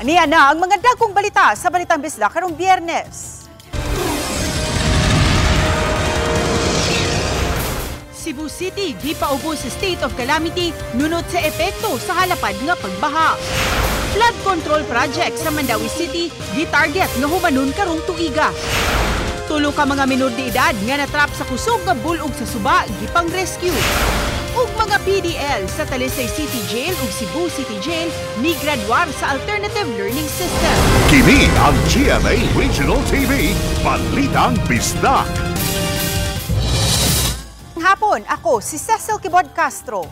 Niya na ang mga dagkong balita sa Balitang Bisda karong Biyernes. Cebu City gipaubos sa state of calamity nunot sa epekto sa halapad nga pagbaha. Flood control project sa Mandawi City gitarget nga humanon karong tuiga. Tulo ka mga minor de edad nga natrap sa kusog nga bulog sa suba gipang rescue. Ug mga PDL sa Talisay City Jail ug Cebu City Jail ni graduar sa alternative learning system. Kini ang GMA Regional TV, Balitang Bisda. Hapon, ako si Cecil Kibod Castro.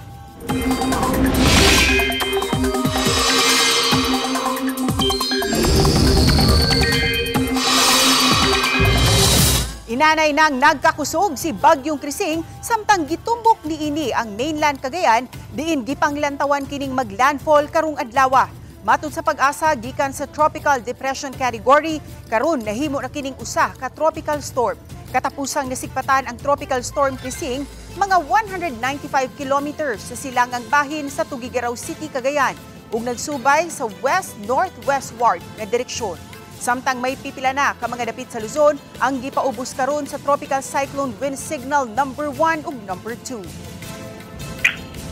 Inanay nang nagkakusog si Bagyong Krising samtang gitumbok niini ang mainland Cagayan diin gipanglantawan kining maglandfall karong adlaw. Matud sa Pag-asa gikan sa tropical depression category karon nahimo na kining usa ka tropical storm. Katapusang nasikpatan ang tropical storm Krising mga 195 kilometers sa silangang bahin sa Tugigaraw City, Cagayan ug nagsubay sa west-northwestward nga direksyon. Samtang may pipila na ka mga dapit sa Luzon ang gipaubos karon sa tropical cyclone wind signal number 1 ug number 2.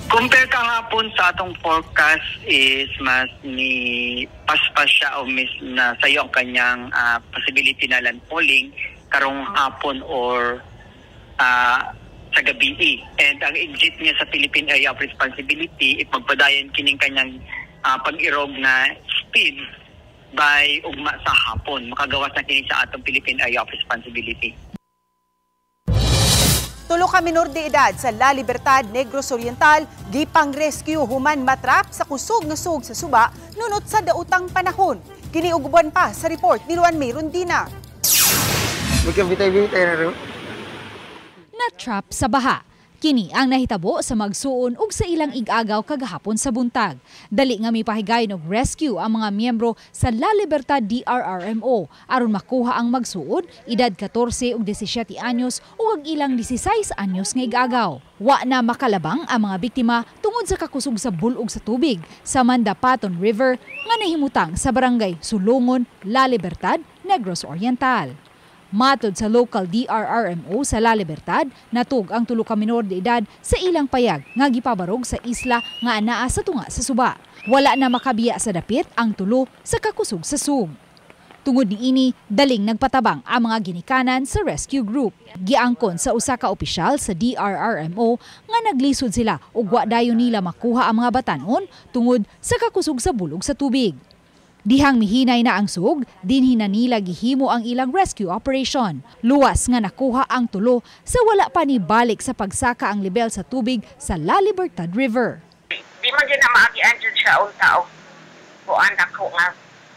Compare kahapon sa atong forecast is mas ni paspas siya o mis na sayo ang kanyang possibility na landfalling karong hapon or sa gabi. And ang exit niya sa Philippine Area of Responsibility ipagpadayon kining kanyang pag-irog na speed by ugma sa hapon. Makagawas na kini sa atong Philippine Area of Responsibility. Tulo ka minor de edad sa La Libertad, Negros Oriental, gipang rescue human matrap sa kusog nga sug sa suba nunot sa daotang panahon. Kini uguban pa sa report ni Luan May Rondina. Natrap sa baha. Kini ang nahitabo sa magsuon ug sa ilang ig-agaw kagahapon sa buntag. Dali nga mipahigayon og rescue ang mga miyembro sa La Libertad DRRMO aron makuha ang magsuon, edad 14 ug 17 anyos ug ang ilang 16 anyos nga ig-agaw. Wa na makalabang ang mga biktima tungod sa kakusog sa bulog sa tubig sa Mandapaton River nga nahimutang sa barangay Sulungon, La Libertad, Negros Oriental. Matod sa local DRRMO sa La Libertad, natug ang tulo ka minor de edad sa ilang payag nga gipabarog sa isla nga anaa sa tunga sa suba. Wala na makabiya sa dapit ang tulo sa kakusog sa sug. Tungod niini, daling nagpatabang ang mga ginikanan sa rescue group. Giangkon sa usa ka opisyal sa DRRMO nga naglisod sila ug wa dayon nila makuha ang mga batanon tungod sa kakusog sa bulog sa tubig. Dihang mihinay na ang sug, dinhi na nila gihimo ang ilang rescue operation. Luwas nga nakuha ang tulo sa wala pa ni balik sa pagsaka ang level sa tubig sa La Libertad River. Di man din na maagian dyan siya unta o buwan ako nga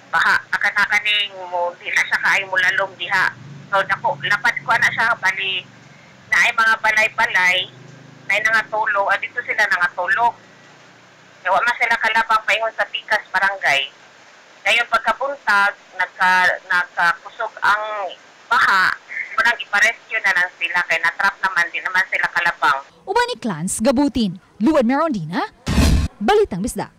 baha. Akatakaning mo, di na siya kaay mo lalong diha. So dako, lapad ko na siya, bali na ay mga balay-balay, na ay nangatulog, dito sila nangatulog. Kaya wala sila kalabang paingon sa Pikas Barangay. Ngayon pagkabuntag, nagkakusog ang baha, munang iparescue na lang sila, kaya natrap naman, di naman sila kalabang. Uban ni Clans Gabutin, Luan May Rondina, Balitang Bisda.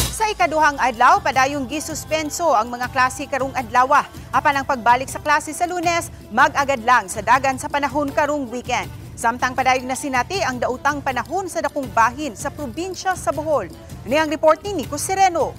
Sa ikaduhang adlaw, padayong gisuspenso ang mga klase karong adlaw. Apan ang pagbalik sa klase sa Lunes, mag-agad lang sa dagan sa panahon karong weekend. Samtang padayong nasinati ang dautang panahon sa dakong bahin sa probinsya sa Bohol. Niyang report ni Nico Sereno.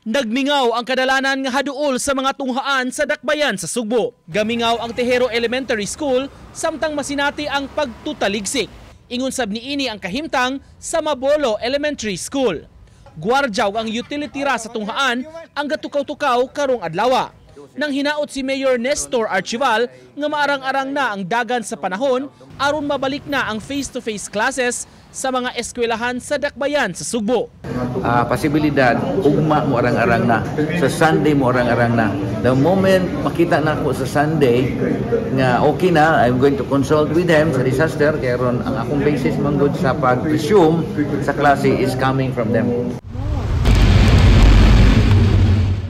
Nagmingaw ang kadalanan nga haduol sa mga tunghaan sa dakbayan sa Sugbo. Gamingaw ang Tejero Elementary School samtang masinati ang pagtutaligsik. Ingon sab niini ang kahimtang sa Mabolo Elementary School. Guardyaw ang utility ra sa tunghaan ang gatukaw-tukaw karong adlaw. Nang hinaot si Mayor Nestor Archival nga maarang-arang na ang dagan sa panahon aron mabalik na ang face-to-face classes sa mga eskwelahan sa dakbayan sa Sugbo. Posibilidad, ugma mo arang-arang na. Sa Sunday mo arang-arang na. The moment makita na ako sa Sunday nga okay na, I'm going to consult with them sa disaster, kaya ron ang akong basis manggod sa pag-resume sa klase is coming from them.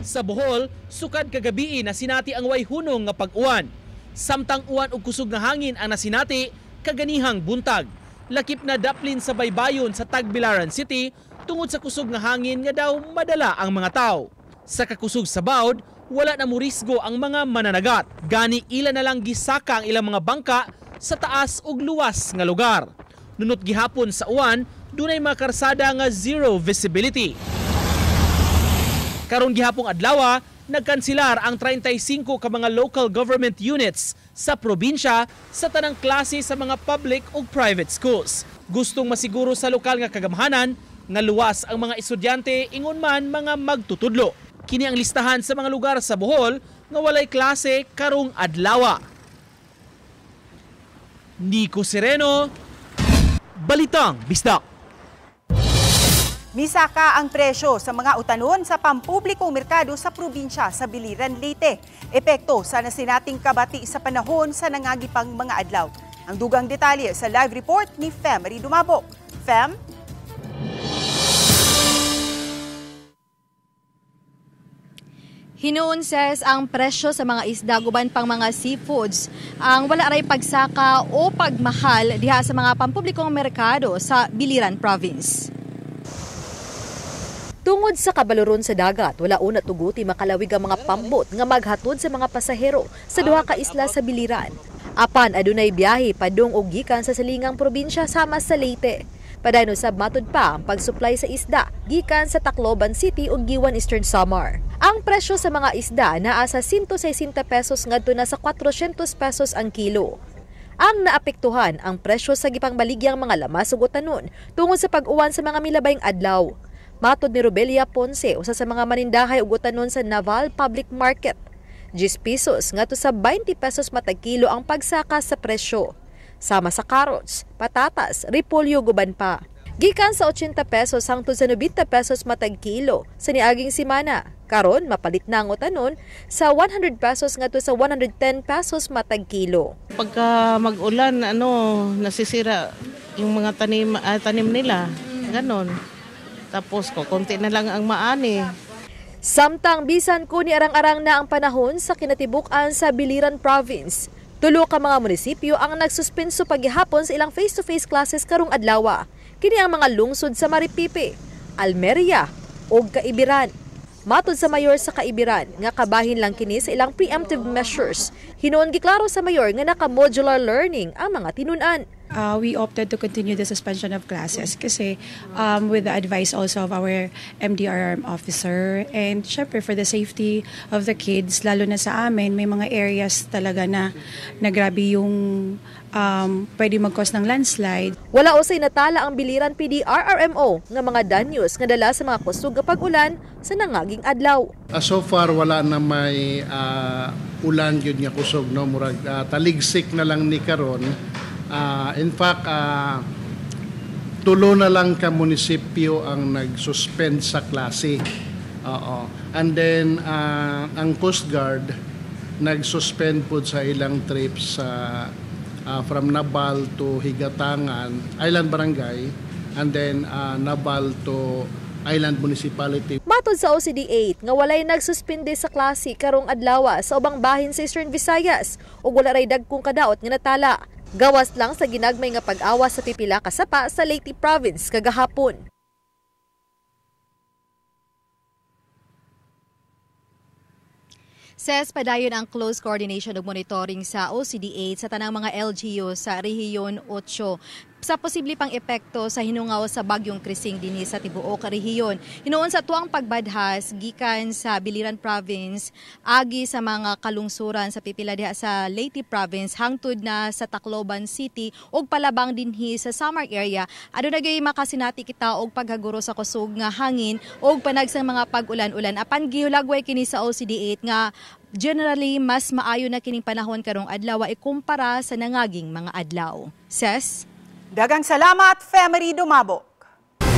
Sa Bohol, sukad kagabi na sinati ang way hunong nga pag-uwan. Samtang uwan ug kusog nga hangin ang nasinati, kaganihang buntag. Lakip na daplin sa baybayon sa Tagbilaran City tungod sa kusog nga hangin nga daw madala ang mga tao. Sa kakusog sa bawd, wala na murisgo ang mga mananagat. Gani ila na lang gisaka ang ilang mga bangka sa taas ug luwas nga lugar. Nunot gihapon sa uwan, dunay mga karsada nga zero visibility. Karon gihapong adlaw, nagkansilar ang 35 ka mga local government units sa probinsya sa tanang klase sa mga public ug private schools. Gustong masiguro sa lokal nga kagamhanan nga luwas ang mga estudyante ingon man mga magtutudlo. Kini ang listahan sa mga lugar sa Bohol nga walay klase karong adlaw. Nico Sereno, Balitang Bisdak. Misaka ang presyo sa mga utanon sa pampublikong merkado sa probinsya sa Biliran, Leyte. Epekto sa nasinating kabati sa panahon sa nangagipang mga adlaw. Ang dugang detalye sa live report ni Fem Marie Dumabok. Fem? Hinuon ses ang presyo sa mga isda guban pang mga seafoods ang wala ray pagsaka o pagmahal diha sa mga pampublikong merkado sa Biliran Province. Tungod sa kabaluron sa dagat, wala una tuguti makalawig ang mga pambot nga maghatod sa mga pasahero sa duha ka isla sa Biliran. Apan adunay biyahe padung og gikan sa silingang probinsya sama sa Leyte. Padayno sab matud pa ang pagsupply sa isda gikan sa Tacloban City ug Giwan Eastern Samar. Ang presyo sa mga isda naa sa 160 pesos ngadto na sa 400 pesos ang kilo. Ang naapektuhan ang presyo sa gipangbaligyang mga lamas ug utanon tungod sa pag-uwan sa mga milabayng adlaw. Matud ni Robelia Ponce, usa sa mga manindahay ug utanon sa Naval Public Market. 10 pesos ngadto sa 20 pesos matag kilo ang pagsaka sa presyo. Sama sa carrots, patatas, repolyo guban pa. Gikan sa 80 pesos hangtod sa 90 pesos matag kilo sa niaging simana. Karon mapalit na ang utanon sa 100 pesos ngadto sa 110 pesos matag kilo. Pagka mag-ulan, nasisira yung mga tanim nila. Ganon. Tapos konti na lang ang maani. Samtang bisan ko ni arang-arang na ang panahon sa kinatibuk-an sa Biliran Province. Tulo ka mga munisipyo ang nagsuspenso paghihapon sa ilang face-to-face classes karong adlaw. Kini ang mga lungsod sa Maripipi, Almeria ug Caibiran. Matod sa mayor sa Caibiran nga kabahin lang kini sa ilang preemptive measures. Hinuon giklaro sa mayor nga naka-modular learning ang mga tinun-an. We opted to continue the suspension of classes kasi with the advice also of our MDRRM officer and syempre for the safety of the kids, lalo na sa amin, may mga areas talaga na grabe yung pwede mag-cause ng landslide. Wala usay natala ang Biliran PDRRMO nga mga danyos nga dala sa mga kusog kapag ulan sa nangaging adlaw. So far wala na may ulan yun nga kusog, no? Murag taligsik na lang ni karon. In fact, tulo na lang ka munisipyo ang nag-suspend sa klase. And then, ang Coast Guard nag-suspend po sa ilang trips from Nabal to Higatangan, Island Barangay, and then Nabal to Island Municipality. Matod sa OCD8 nga walay nagsuspende sa klase karong adlaw sa ubang bahin sa Eastern Visayas ug wala ray dagkong kadaot nga natala. Gawas lang sa ginagmay nga pag-awa sa pipila ka sapa sa Leyte Province kagahapon. Ses padayon ang close coordination ug monitoring sa OCD8 sa tanang mga LGU sa Rehiyon 8 sa posible pang epekto sa hinungaw sa bagyong Krising dinhi sa tibuok rehiyon. Hinuon sa tuwang pagbadhas gikan sa Biliran Province agi sa mga kalungsuran sa pipila diha sa Leyte Province hangtod na sa Tacloban City ug palabang dinhi sa Samar area. Aduna gyud makasinati kita og paghaguro sa kusog nga hangin ug panagsang mga pag-ulan-ulan. Apan gihulagway kini sa OCD8 nga generally mas maayo na kining panahon karong adlaw ikumpara sa nangaging mga adlaw. Ses Dagang salamat, Fem Marie Dumabok.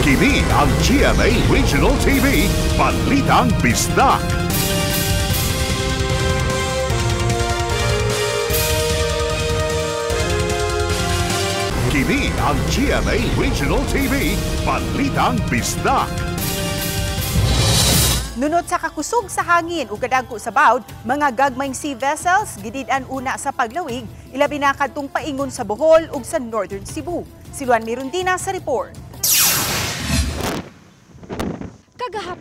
Kini ang GMA Regional TV, Balitang Bisdak. Kini ang GMA Regional TV, Balitang Bisdak. Nunot sa kakusog sa hangin o kadagko sa bawd, mga gagmayng sea vessels gidid-an una sa paglawig, ilabi na kadtong paingon sa Bohol ug sa Northern Cebu. Si Juan Mirundina sa report.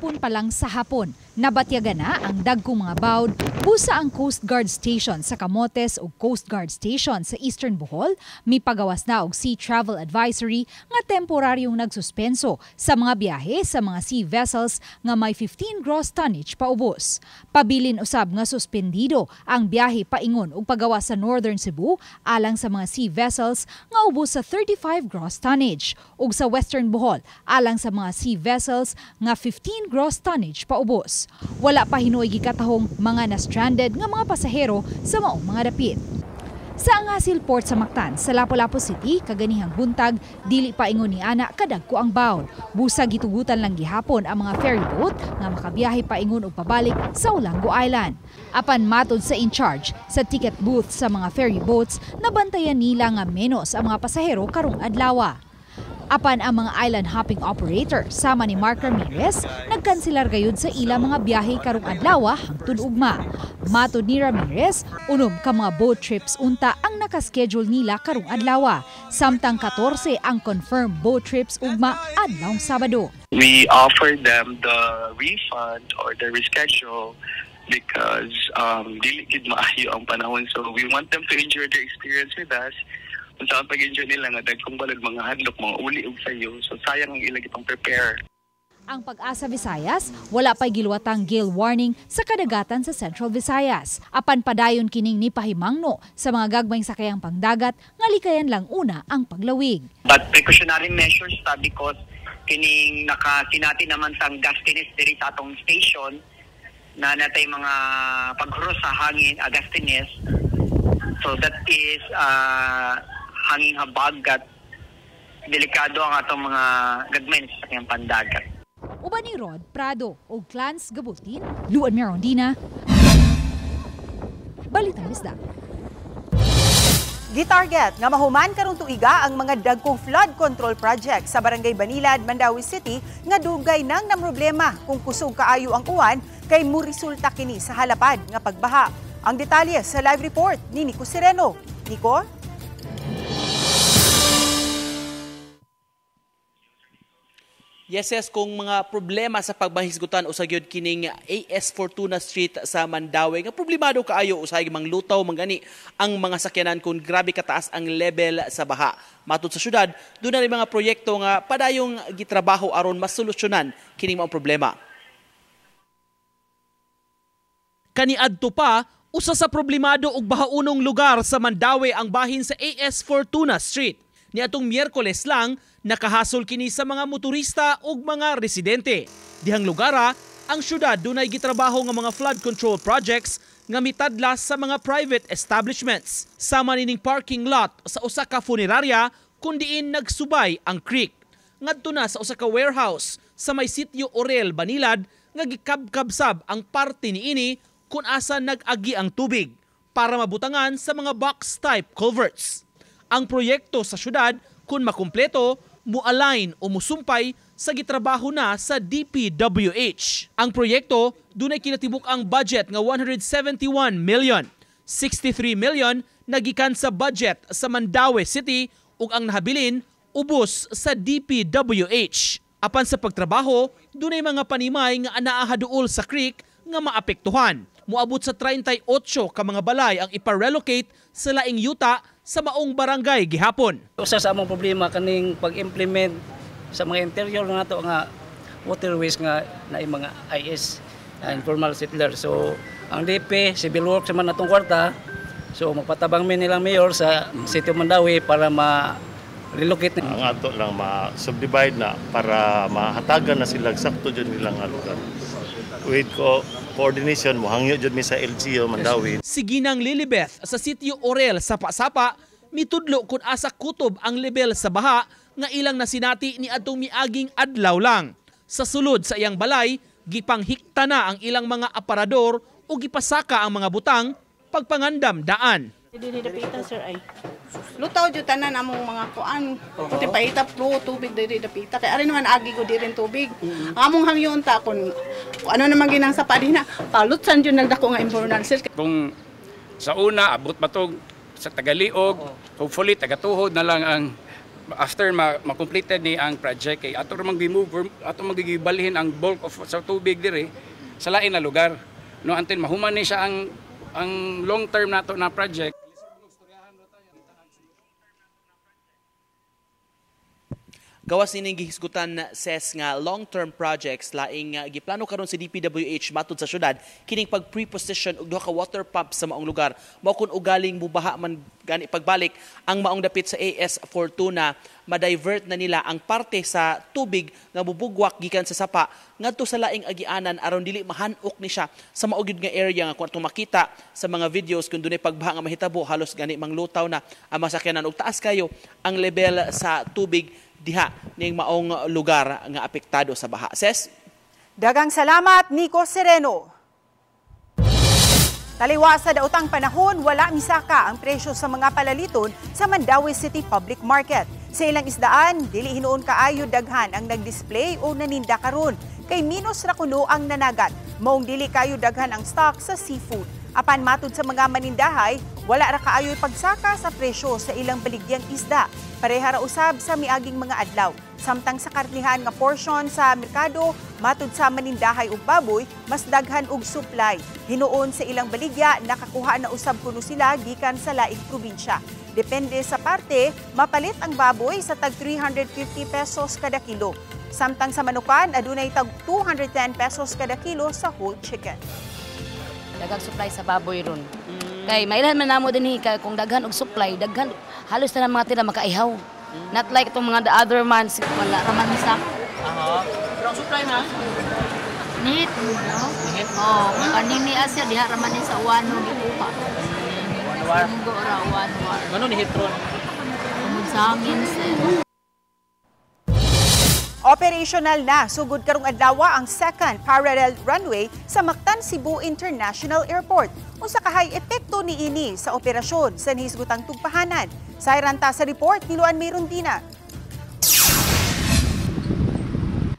gihapon pa lang sa hapon. Nabatyagan na ang dagkong mga bawd, busa ang Coast Guard Station sa Camotes o Coast Guard Station sa Eastern Bohol, mipagawas na og Sea Travel Advisory nga temporaryong nagsuspenso sa mga biyahe sa mga sea vessels nga may 15 gross tonnage paubos. Pabilin usab nga suspendido ang biyahe paingon ug pagawas sa Northern Cebu alang sa mga sea vessels nga ubos sa 35 gross tonnage ug sa Western Bohol alang sa mga sea vessels nga 15 gross tonnage paubos. Wala pa hinuoy gikatahong mga na-stranded nga mga pasahero sa maong mga dapit. Sa Angasil Port sa Mactan, sa Lapu-Lapu City, kaganihang buntag, dili pa ingon ni ana kadagko ang bawd. Busa gitugutan lang gihapon ang mga ferry boat nga makabiyahe pa ingon og pabalik sa Olango Island. Apan matod sa in-charge sa ticket booth sa mga ferry boats, nabantayan nila nga menos ang mga pasahero karong adlaw. Apan ang mga island hopping operator sama ni Mark Ramirez nagkanselar gayud sa ila mga biyahe karong adlaw hangtod ugma. Matod ni Ramirez, unom ka mga boat trips unta ang nakaschedule nila karong adlaw. Samtang 14 ang confirmed boat trips ugma adlawng Sabado. We offer them the refund or the reschedule because dili gid maayo ang panahon, so we want them to enjoy their experience with us. Kung saan pag-enjoy nila nga dagkong balad mga hadlok, mga uli og sayo, so sayang ang ilang itong prepare. Ang Pag-asa Visayas, wala pa'y giluwatang gale warning sa kadagatan sa Central Visayas. Apan padayon kining ni pahimangno sa mga gagmayng sakayang pangdagat nga likayan lang una ang paglawig. But precautionary measures because kining nakasinati naman sa gastines diri sa atong station na natay mga paghuros sa hangin agastines. So that is hanging habagat, delikado ang atong mga gagmay sa kanyang pandagat. Uban ni Rod Prado o Clans Gabutin, Luan Merondina, Balitang Isda. Gitarget nga mahuman karong tuiga ang mga dagkong flood control project sa Barangay Banilad, Mandawi City nga dugay nang namroblema kung kusog kaayo ang uwan kay muresulta kini sa halapad nga pagbaha. Ang detalye sa live report ni Nico Sereno. Nico? Yes, kung mga problema sa pagbahisgutan o sa gyud kining AS Fortuna Street sa Mandawi, nga problemado kaayo usay manglutaw mangani ang mga sakyanan kung grabe kataas ang level sa baha. Matud sa syudad, doon na rin mga proyekto nga padayong gitrabaho aron masolusyonan kining mga problema. Kaniadto pa, usa sa problemado og bahaunong lugar sa Mandawi ang bahin sa AS Fortuna Street. Niadtong Miyerkules lang, nakahasol kini sa mga motorista ug mga residente. Dihang lugara, ang syudad dunay gitrabaho nga mga flood control projects nga mitadlas sa mga private establishments. Sama nining parking lot sa usa ka funeraria kun diin nagsubay ang creek. Ngadto na sa usa ka warehouse sa may sitio Orel, Banilad nga gikabkabsab ang parte niini kung asa nag-agi ang tubig para mabutangan sa mga box-type culverts. Ang proyekto sa syudad, kung makumpleto, mu-align o musumpay sa gitrabaho na sa DPWH. Ang proyekto, dunay kinatibuk ang budget nga 171 million. 63 million nagikan sa budget sa Mandawi City ug ang nahabilin ubos sa DPWH. Apan sa pagtrabaho, dunay mga panimay nga anaa duol sa creek nga maapektuhan. Muabot sa 38 ka mga balay ang iparelocate sa laing yuta sa maong barangay gihapon. Usa sa among problema kaning pag-implement sa mga interior nato nga waterways nga naay mga IS, informal settlers. So ang DP civil works man natong kwarta. So magpatabang mi nilang mayor sa City of Mandawi para ma-relocate. Ang ato lang ma-subdivide na para mahatagan na sila sakto dyan nilang lugar. With coordination mo hangyo jud mi sa LGU Mandawi. Si Ginang Lilibeth sa sitio Orel sa Pasapa mitudlo kung asa kutob ang level sa baha nga ilang nasinati ni adtong miaging adlaw lang. Sa sulod sa iyang balay, gipanghikta na ang ilang mga aparador o gipasaka ang mga butang pagpangandam daan. Dili dapita sir ay. Lutaw jud tanan among mga kuan. Puti paita pro tubig dili dapita kay ari naman agi ko diri tubig. Among hangyon ta kun ano naman ginang sa padina palutsan jud nagdako nga informal sir. Kung sa una abot matog sa Tagaliog, hopefully tagatuhod na lang ang after ma-completed ni ang project kay ato mag-move ato magigibalhin ang bulk of sa tubig dire sa lain na lugar no until mahuman ni siya ang long term nato na project. Gawas nining gihisgutan ses nga long-term projects laing giplano karon si DPWH matud sa syudad kining pag pre-position og duha ka water pump sa maong lugar mao kun ugaling mubaha man gani pagbalik ang maong dapit sa AS Fortuna ma-divert na nila ang parte sa tubig nga bubugwak gikan sa sapa ngadto sa laing agianan aron dili mahanok ni siya sa maog gyud nga area nga kun makita sa mga videos kun dunay pagbaha nga mahitabo halos gani manglutaw na ang masakyanan ug taas kayo ang level sa tubig diha ning maong lugar nga apektado sa baha. Ses? Dagang salamat, Nico Sereno. Taliwa sa daotang panahon, wala misaka ang presyo sa mga palaliton sa Mandaue City Public Market. Sa ilang isdaan, dili hinuon kaayo daghan ang nag-display o naninda karon. Kay minus ra kuno ang nanagat. Maong dili kayo daghan ang stock sa seafood. Apan matud sa mga manindahay, wala ra kaayoy pagsaka sa presyo sa ilang baligyang isda. Pareha ra usab sa miaging mga adlaw. Samtang sa karnihan nga portion sa merkado, matud sa manindahay ug baboy, mas daghan og supply. Hinuon sa ilang baligya, nakakuha na usab kuno sila gikan sa laing probinsya. Depende sa parte, mapalit ang baboy sa tag 350 pesos kada kilo. Samtang sa manukan, adunay tag 210 pesos kada kilo sa whole chicken. Daghang supply sa baboy ron. Kay mailan man namo dinhi kay kung daghan og supply, daghan halos na mga tila makaihaw. Not like itong mga the other months, wala raman sa. Pero ang supply na Nihit, no? Nihit. Oh, kanini asya diha raman ni sa wano gikuha. War. Munggo ra war. Ngano ni hitron? Sa hangin sir. Operational na sugod karong adlaw ang second parallel runway sa Mactan Cebu International Airport. Usa ka high epekto niini sa operasyon sa nahisgutang tugpahanan. Sayranta sa report ni Luan Mayrondina.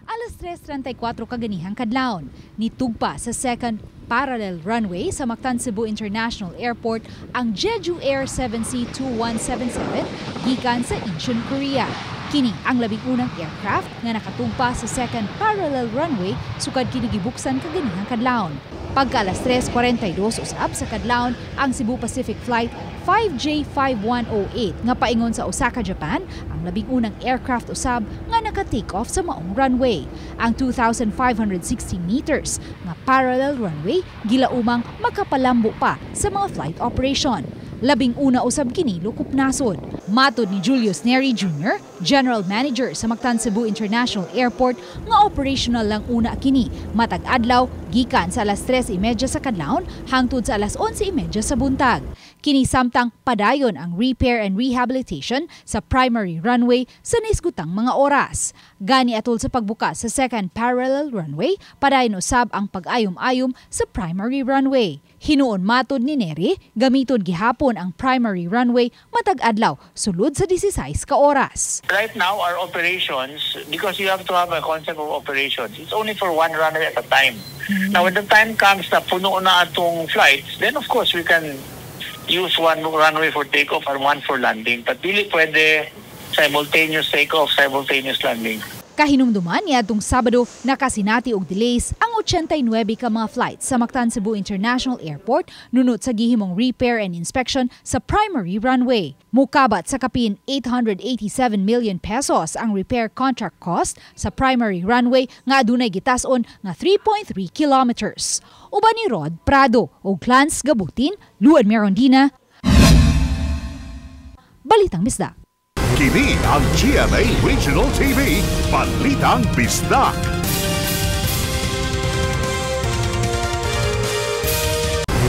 Alas 3:34 kaganihang kadlawon, nitugpa sa second parallel runway sa Mactan Cebu International Airport ang Jeju Air 7C-2177 gikan sa Incheon, Korea. Kini ang labing unang aircraft nga nakatugpa sa second parallel runway sukad kini gibuksan kaganihang kadlawon. Pagka alas 3:42 usab sa kadlawon ang Cebu Pacific Flight 5J5108 nga paingon sa Osaka, Japan, ang labing unang aircraft usab nga naka-take off sa maong runway. Ang 2,560 meters nga parallel runway gilaumang makapalambo pa sa mga flight operation. Labing una usab kini lukup nasod. Matod ni Julius Neri Jr., General Manager sa Mactan Cebu International Airport, nga operational lang una kini matag adlaw gikan sa alas 3:30 sa kadlawon hangtod sa alas 11:30 sa buntag. Kini samtang padayon ang repair and rehabilitation sa primary runway sa nisgutang mga oras. Gani atol sa pagbukas sa second parallel runway, padayon usab ang pag-ayom-ayom sa primary runway. Hinuon matod ni Neri, gamiton gihapon ang primary runway matag adlaw sulod sa 16 ka oras. Right now, our operations, because you have to have a concept of operations, it's only for one runway at a time. Now, when the time comes na puno na atong flights, then of course we can use one runway for takeoff and one for landing. But dili pwede simultaneous takeoff, simultaneous landing. Kahinumduman niadtong Sabado, nakasinati og delays ang 89 ka mga flights sa Mactan Cebu International Airport nunot sa gihimong repair and inspection sa primary runway. Mukabat sa kapin 887 million pesos ang repair contract cost sa primary runway nga adunay gitason nga 3.3 kilometers. Uban ni Rod Prado ug Clans Gabutin, Luan Mayrondina. Balitang Bisdak. Kini ang GMA Regional TV, Balitang Bisdak.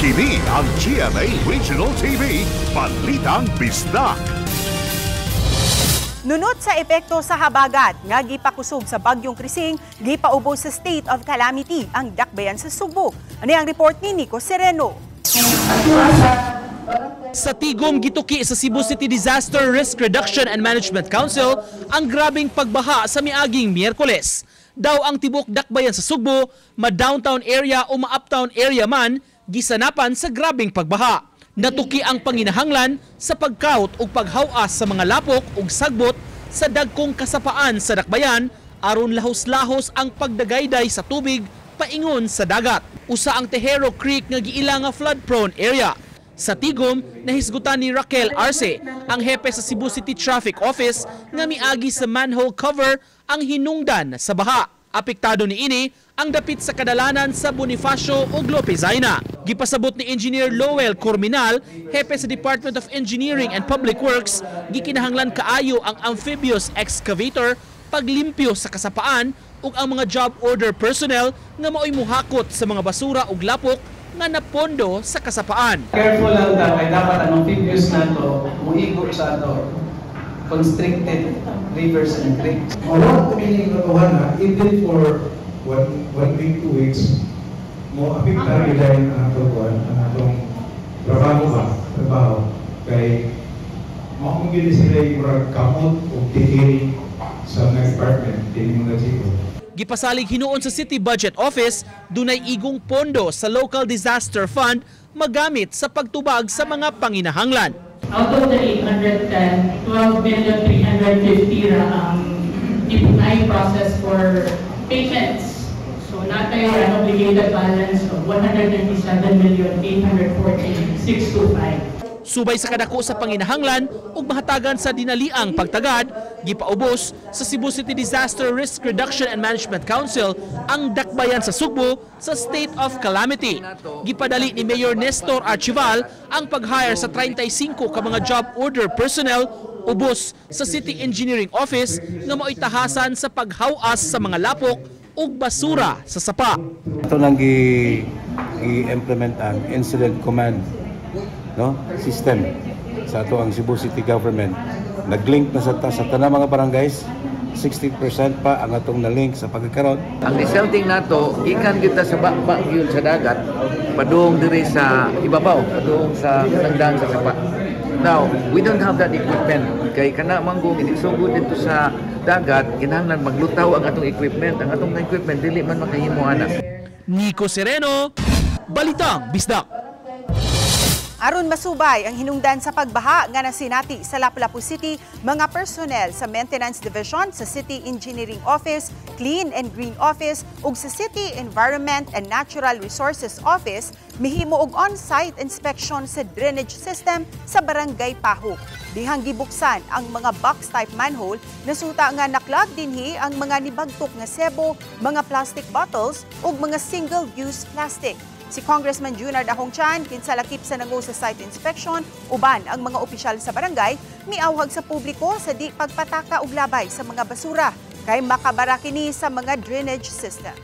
Kini ang GMA Regional TV, Balitang Bisdak. Nunot sa epekto sa habagat nga gipakusog sa bagyong Krising, gipaubos sa state of calamity ang dakbayan sa Subo. Ano ang report ni Nico Sereno? Sa tigom gituki sa Cebu City Disaster Risk Reduction and Management Council ang grabing pagbaha sa miaging Miyerkules. Daw ang tibok dakbayan sa Sugbo, ma-downtown area o ma-uptown area man, gisanapan sa grabing pagbaha. Natuki ang panginahanglan sa pagkaut o paghawas sa mga lapok o sagbot sa dagkong kasapaan sa dakbayan aron lahos-lahos ang pagdagayday sa tubig paingon sa dagat. Usa ang Tejero Creek nga giila nga flood-prone area. Sa tigom, nahisgutan ni Raquel Arce, ang hepe sa Cebu City Traffic Office, nga miagi sa manhole cover ang hinungdan sa baha. Apektado ni ini ang dapit sa kadalanan sa Bonifacio ug Lopezaina. Gipasabot ni Engineer Lowell Corminal, hepe sa Department of Engineering and Public Works, gikinahanglan kaayo ang amphibious excavator paglimpyo sa kasapaan ug ang mga job order personnel nga mao'y muhakot sa mga basura ug lapok nga napondo sa kasapaan. Careful lang ta kay dapat ang amphibious nato muigo sa ato constricted rivers and creeks. Awag kami ng katuhan even for 1 week, 2 weeks, mo apektar dahil ang atong trabaho kay maunggil sila yung kamot o tihil sa mga department din mga siko. Gipasalig hinuon sa City Budget Office, dunay igong pondo sa Local Disaster Fund magamit sa pagtubag sa mga panginahanglan. Out of the 810, 12,350,000 ra ang ipunay process for payments. So natay an obligated balance of 197,840,625. Subay sa kadako sa panginahanglan ug mahatagan sa dinaliang pagtagad, gipaubos sa Cebu City Disaster Risk Reduction and Management Council ang dakbayan sa Sugbo sa state of calamity. Gipadali ni Mayor Nestor Archival ang pag-hire sa 35 ka mga job order personnel ubos sa City Engineering Office nga mao'y tahasan sa paghawas sa mga lapok ug basura sa sapa. Ito nang i-implement ang incident command system sa ato ang Cebu City Government. Nag-link na sa tanang mga barangays, 60% pa ang atong na-link sa pagkakaroon. Ang resulting nato, ikan kita sa bakbak yun sa dagat, padung diri sa ibabaw, padung sa sangdang sa sapa. Now, we don't have that equipment. Kay kana manggong inisugod dito sa dagat, kinahanglan maglutaw ang atong equipment. Ang atong equipment, dili man makahimo ana. Nico Sereno, Balitang Bisdak. Aron masubay ang hinungdan sa pagbaha nga nasinati sa Lapu-Lapu City, mga personnel sa Maintenance Division sa City Engineering Office, Clean and Green Office ug sa City Environment and Natural Resources Office mihimo og on-site inspection sa drainage system sa Barangay Paho. Dihang gibuksan ang mga box-type manhole, nasuta nga naklag dinhi ang mga nibagtok nga sebo, mga plastic bottles ug mga single-use plastic. Si Congressman Junar Dahongchan, kinsalakip sa nangu sa site inspection, uban ang mga opisyal sa barangay, miawhag sa publiko sa di pagpataka og labay sa mga basura, kay makabara kini sa mga drainage system.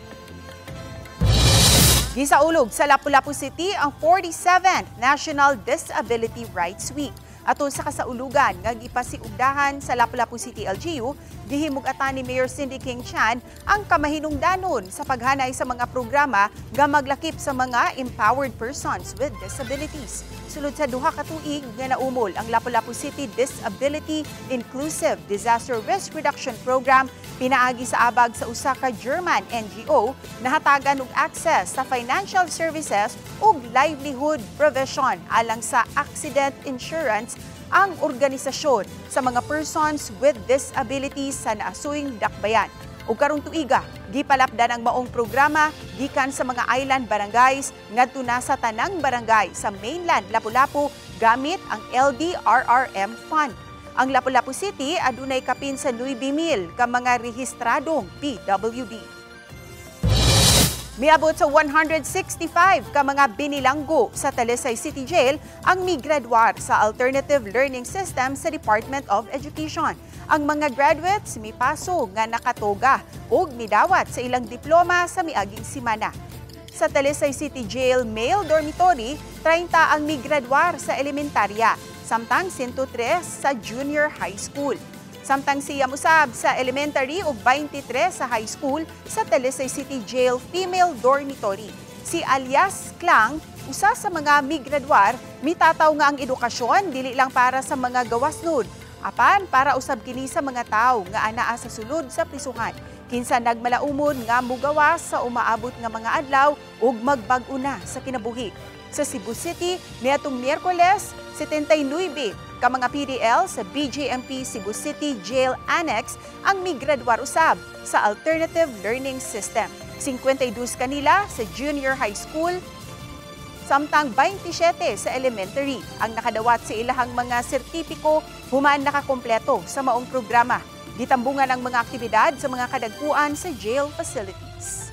Gisaulog sa Lapu-Lapu City ang 47th National Disability Rights Week. Aton sa kasaulugan nga gipasiugdahan sa Lapu-Lapu City LGU, gihimug-atan ni Mayor Cindy King Chan ang kamahinungdanon sa paghanay sa mga programa nga maglakip sa mga empowered persons with disabilities. Sulod sa duha ka tuig nga naumol ang Lapu-Lapu City Disability Inclusive Disaster Risk Reduction Program, pinaagi sa abag sa usa ka German NGO, nahatagan og access sa financial services ug livelihood provision alang sa accident insurance ang organisasyon sa mga persons with disabilities sa naasuing dakbayan. Ug karong tuiga, gipalapdan ang maong programa gikan sa mga island barangays ngadto na sa tanang barangay sa mainland Lapu-Lapu gamit ang LDRRM Fund. Ang Lapu-Lapu City adunay kapin sa 9,000 ka mga rehistradong PWD. Miabot sa 165 ka mga binilanggo sa Talisay City Jail ang migradwar sa Alternative Learning System sa Department of Education. Ang mga graduates mipaso nga nakatoga ug midawat sa ilang diploma sa miaging simana. Sa Talisay City Jail Male Dormitory, 30 ang migradwar sa elementarya, samtang 103 sa junior high school. Samtang siya musab sa elementary ug 23 sa high school sa Talisay City Jail Female Dormitory. Si Alias Klang, usa sa mga migradwar, mitataw nga ang edukasyon dili lang para sa mga gawasnod, apan para usab kini sa mga tawo nga anaa sa sulod sa prisuhan. Kinsa nagmalaumon nga mugawas sa umaabot nga mga adlaw ug magbag-o na sa kinabuhi. sa Cebu City niadtong Miyerkules 79 ka mga PDL sa BJMP Cebu City Jail Annex ang migraduar usab sa Alternative Learning System. 52 kanila sa junior high school, samtang 27 sa elementary ang nakadawat sa ilahang mga sertipiko human nakakompleto sa maong programa. Gitambungan ang mga aktibidad sa mga kadagkuan sa jail facilities.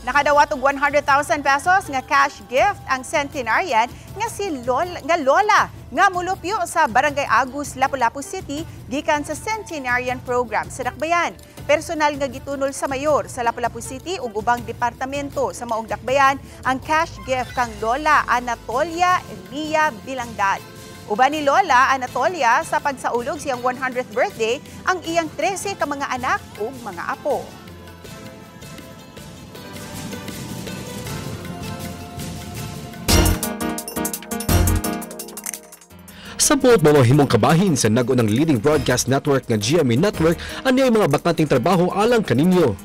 Nakadawat og 100,000 pesos nga cash gift ang centenarian nga si Lola nga mulupyo sa Barangay Agus, Lapu-Lapu City gikan sa centenarian program sa Dakbayan. Personal nga gitunol sa mayor sa Lapu-Lapu City ug ubang departamento sa maong Dakbayan ang cash gift kang Lola Anatolia Emilia Bilangdad. Uban ni Lola Anatolia sa pagsaulog siyang 100th birthday ang iyang 13 ka mga anak ug mga apo. Sampot mga himong kabahin sa nagunang leading broadcast network nga GMA Network ani ay mga bakanting trabaho alang kaninyo.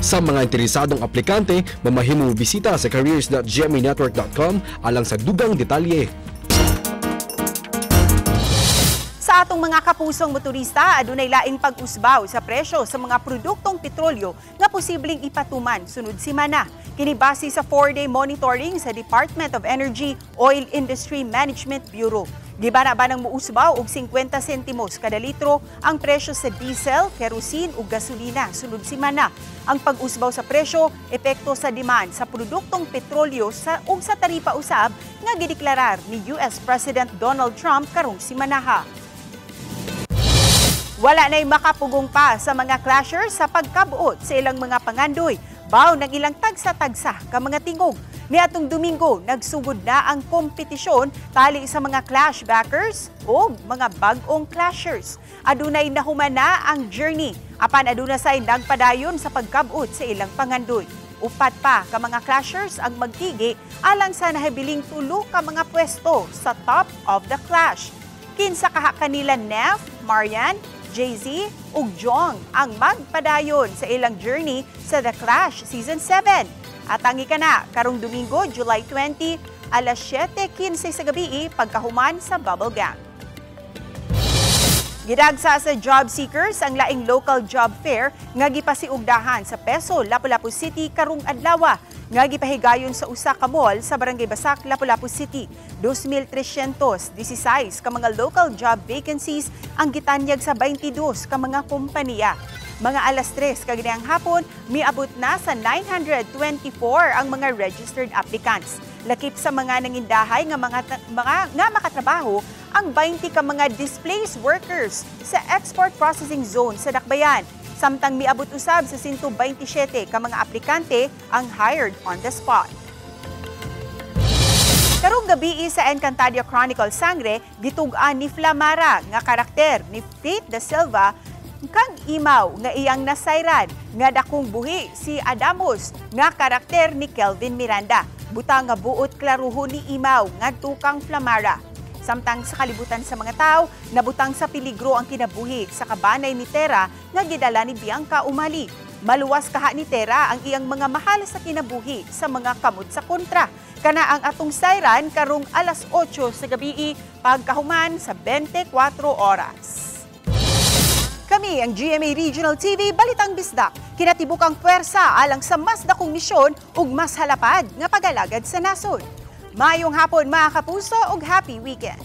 Sa mga interesadong aplikante, mamahimong bisita sa careers.gmanetwork.com alang sa dugang detalye. Sa atong mga kapusong motorista, adunay laing pag-usbaw sa presyo sa mga produktong petrolyo nga posibleng ipatuman sunod semana. Kini base sa 4-day monitoring sa Department of Energy Oil Industry Management Bureau. Gibana ba nang muusbaw og 50 sentimos kada litro ang presyo sa diesel, kerosene ug gasolina sunod semana. Ang pag-usbaw sa presyo epekto sa demand sa produktong petrolyo ug sa taripa usab nga gideklarar ni US President Donald Trump karong semana. Wala na'y makapugong pa sa mga clashers sa pagkabuot sa ilang mga pangandoy. Baw ng ilang tagsa-tagsa ka mga tingog. Niadtong Domingo, nagsugod na ang kompetisyon tali sa mga clashbackers o mga bag-ong clashers. Adunay nahuman na ang journey. Apan aduna say nagpadayon sa pagkabuot sa ilang pangandoy. Upat pa ka mga clashers ang magtigi alang sa nahabiling 3 ka mga pwesto sa top of the clash. Kinsa kaha kanila Neff, Marian, Jay-Z ug Jong ang magpadayon sa ilang journey sa The Clash Season 7. At ang ikana, karong Domingo, July 20, alas 7:15 sa gabi, pagkahuman sa Bubble Gang. Gidagsa sa job seekers ang laing local job fair nga gipasiugdahan sa Peso, Lapu-Lapu City karong adlaw nga gipahigayon sa usa ka mall sa Barangay Basak, Lapu-Lapu City. 2,316 ka mga local job vacancies ang gitanyag sa 22 ka mga kompanya. Mga alas 3 kaginihang hapon, miabot na sa 924 ang mga registered applicants. Lakip sa mga nangindahay nga makatrabaho ang 20 ka mga displaced workers sa export processing zone sa Dakbayan. Samtang miabot usab sa 127 ka mga aplikante ang hired on the spot. Karong gabi sa Encantadia Chronicle Sangre, gitug-an ni Flamara nga karakter ni Faith Da Silva kang imaw nga iyang nasayran nga dakong buhi si Adamos nga karakter ni Kelvin Miranda. Butang nga buot klaruho ni imaw nga tukang Flamara. Samtang sa kalibutan sa mga tao, nabutang sa peligro ang kinabuhi sa kabanay ni Tera nga gidala ni Bianca Umali. Maluwas kaha ni Tera ang iyang mga mahal sa kinabuhi sa mga kamot sa kontra. Kana ang atong sayran karong alas 8 sa gabi pagkahuman sa 24 oras. Kami ang GMA Regional TV Balitang Bisdak. Kinatibukang puwersa alang sa mas dakong misyon ug mas halapad nga pagalagad sa nasod. Mayong hapon mga kapuso ug happy weekend.